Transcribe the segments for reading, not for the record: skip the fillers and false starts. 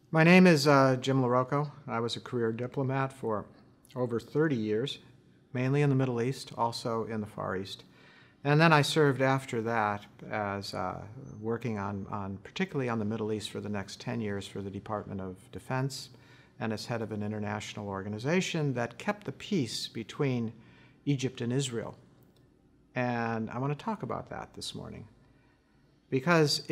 My name is Jim Larocco. I was a career diplomat for over 30 years, mainly in the Middle East, also in the Far East. And then I served after that as working particularly on the Middle East for the next 10 years for the Department of Defense and as head of an international organization that kept the peace between Egypt and Israel. And I want to talk about that this morning because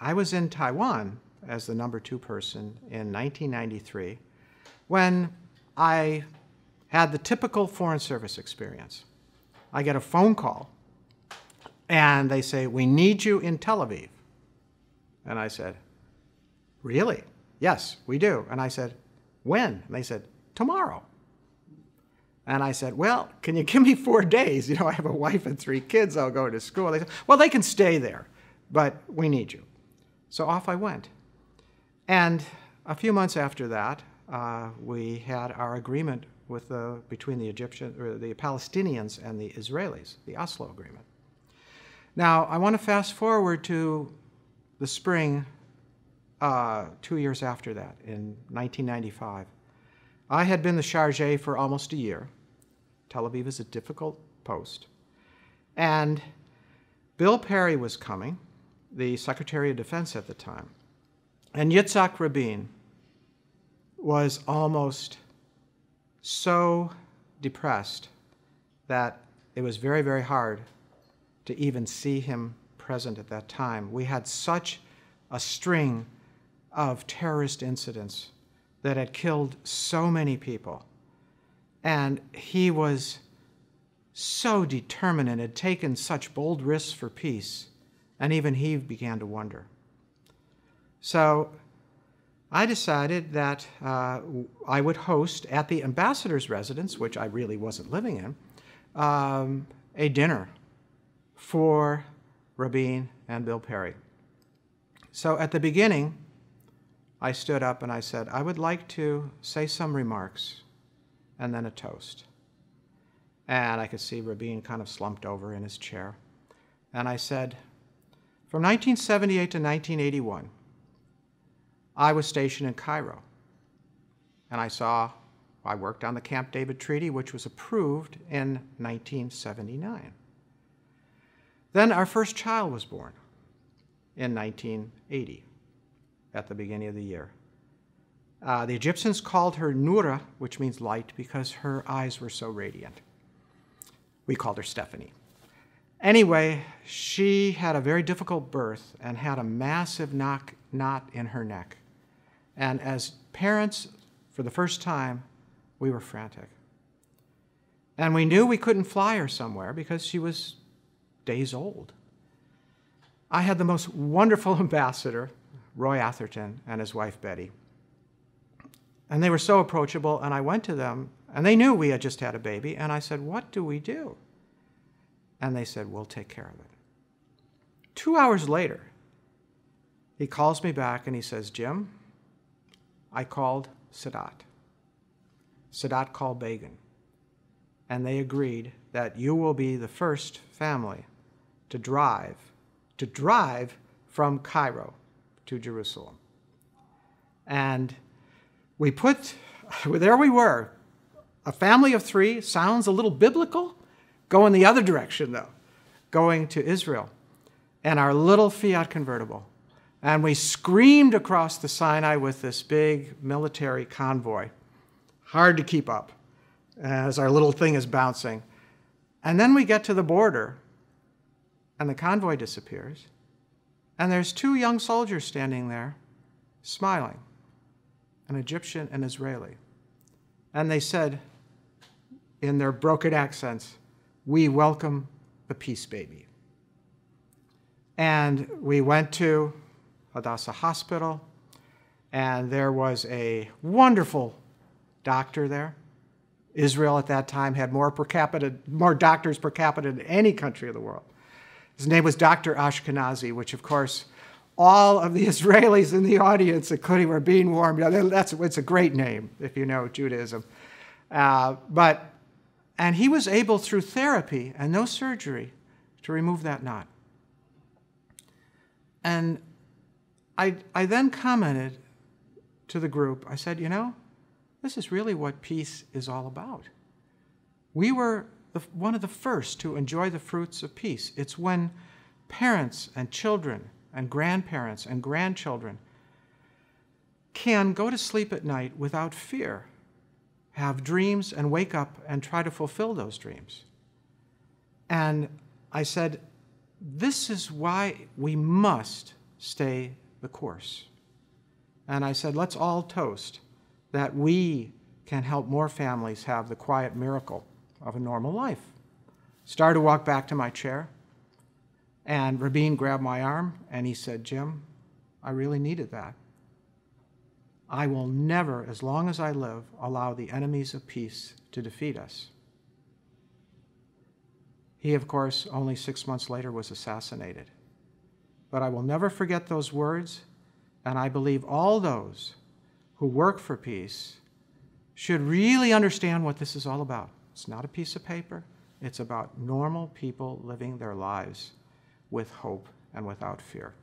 I was in Taiwan as the #2 person in 1993 when I had the typical Foreign Service experience. I get a phone call and they say, "We need you in Tel Aviv." And I said, "Really?" "Yes, we do." And I said, "When?" And they said, "Tomorrow." And I said, "Well, can you give me 4 days? I have a wife and 3 kids. I'll go to school." They said, "Well, they can stay there, but we need you." So off I went. And a few months after that, we had our agreement between the Palestinians and the Israelis, the Oslo Agreement. Now, I want to fast forward to the spring 2 years after that, in 1995. I had been the chargé for almost a year. Tel Aviv is a difficult post. And Bill Perry was coming, the Secretary of Defense at the time. And Yitzhak Rabin was almost so depressed that it was very, very hard to even see him present at that time. We had such a string of terrorist incidents that had killed so many people. And he was so determined and had taken such bold risks for peace, and even he began to wonder. So I decided that I would host at the ambassador's residence, which I really wasn't living in, a dinner for Rabin and Bill Perry. So at the beginning, I stood up and I said, "I would like to say some remarks and then a toast." And I could see Rabin kind of slumped over in his chair. And I said, "From 1978 to 1981, I was stationed in Cairo, and I worked on the Camp David Treaty, which was approved in 1979. Then our first child was born in 1980, at the beginning of the year. The Egyptians called her Noura, which means light, because her eyes were so radiant. We called her Stephanie. Anyway, she had a very difficult birth and had a massive knot in her neck. And as parents, for the first time, we were frantic. And we knew we couldn't fly her somewhere because she was days old. I had the most wonderful ambassador, Roy Atherton, and his wife, Betty. And they were so approachable, and I went to them, and they knew we had just had a baby, and I said, "What do we do?" And they said, "We'll take care of it." 2 hours later, he calls me back, and he says, "Jim, I called Sadat. Sadat called Begin, and they agreed that you will be the first family to drive from Cairo to Jerusalem." And there we were, a family of 3, sounds a little biblical, going the other direction though, going to Israel, and our little Fiat convertible. And we screamed across the Sinai with this big military convoy. Hard to keep up as our little thing is bouncing. And then we get to the border, and the convoy disappears, and there's 2 young soldiers standing there, smiling, an Egyptian and Israeli. And they said, in their broken accents, "We welcome the peace baby." And we went to Hadassah Hospital, and there was a wonderful doctor there. Israel at that time had more doctors per capita than any country of the world. His name was Dr. Ashkenazi, which of course all of the Israelis in the audience, including were being warmed. It's a great name if you know Judaism. And he was able, through therapy and no surgery, to remove that knot. And I then commented to the group, I said, you know, this is really what peace is all about. We were one of the first to enjoy the fruits of peace. It's when parents and children and grandparents and grandchildren can go to sleep at night without fear, have dreams and wake up and try to fulfill those dreams. And I said, this is why we must stay the course. And I said, let's all toast that we can help more families have the quiet miracle of a normal life. Started to walk back to my chair, and Rabin grabbed my arm, and he said, Jim, I really needed that. I will never, as long as I live, allow the enemies of peace to defeat us. He, of course, only 6 months later was assassinated. But I will never forget those words, and I believe all those who work for peace should really understand what this is all about. It's not a piece of paper. It's about normal people living their lives with hope and without fear.